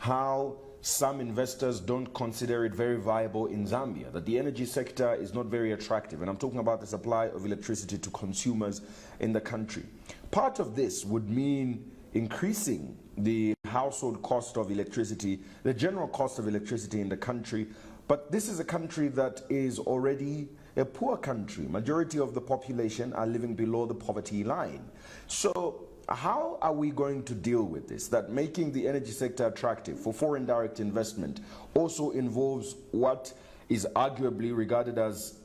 how some investors don't consider it very viable in Zambia, that the energy sector is not very attractive. And I'm talking about the supply of electricity to consumers in the country. Part of this would mean increasing the household cost of electricity, the general cost of electricity in the country. But this is a country that is already a poor country. Majority of the population are living below the poverty line. So how are we going to deal with this? That making the energy sector attractive for foreign direct investment also involves what is arguably regarded as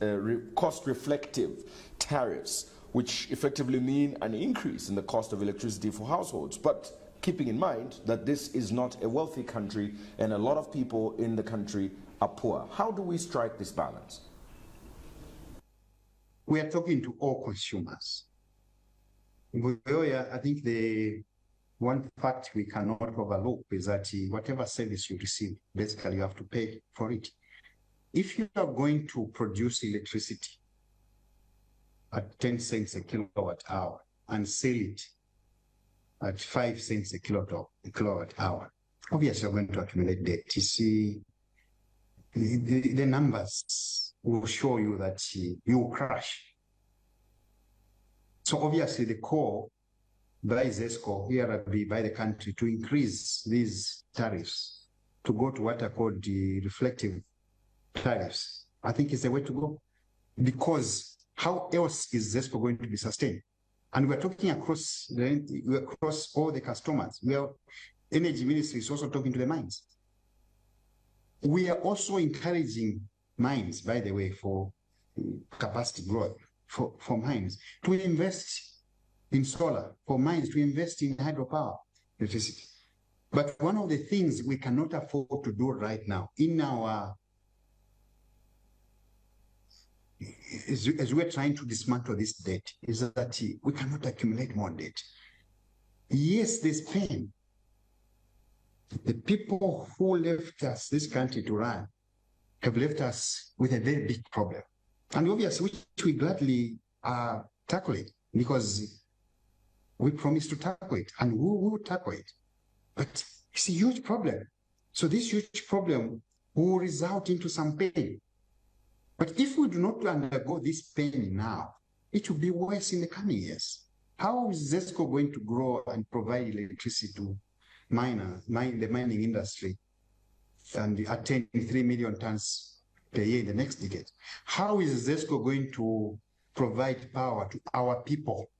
cost-reflective tariffs, which effectively mean an increase in the cost of electricity for households. But keeping in mind that this is not a wealthy country and a lot of people in the country are poor. How do we strike this balance? We are talking to all consumers. I think the one fact we cannot overlook is that whatever service you receive, basically you have to pay for it. If you are going to produce electricity at 10 cents a kilowatt hour and sell it at 5 cents a kilowatt hour, obviously you're going to accumulate debt. You see, the numbers will show you that you will crash. So obviously the call by Zesco, ERB, by the country to increase these tariffs to go to what are called the reflective tariffs, I think is the way to go. Because how else is Zesco going to be sustained? And we're talking across all the customers. Energy Ministry is also talking to the mines. We are also encouraging mines, by the way, for capacity growth, for mines to invest in solar, for mines to invest in hydropower electricity. But one of the things we cannot afford to do right now as we're trying to dismantle this debt is that we cannot accumulate more debt. Yes, there's pain. The people who left us this country to run have left us with a very big problem. And obviously, which we gladly tackle it because we promised to tackle it and we will tackle it. But it's a huge problem. So this huge problem will result into some pain. But if we do not undergo this pain now, it will be worse in the coming years. How is Zesco going to grow and provide electricity to the mining industry and attain 3 million tons per year in the next decade? How is Zesco going to provide power to our people?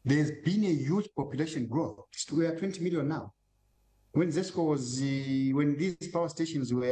There's been a huge population growth. We are 20 million now. When Zesco was, when these power stations were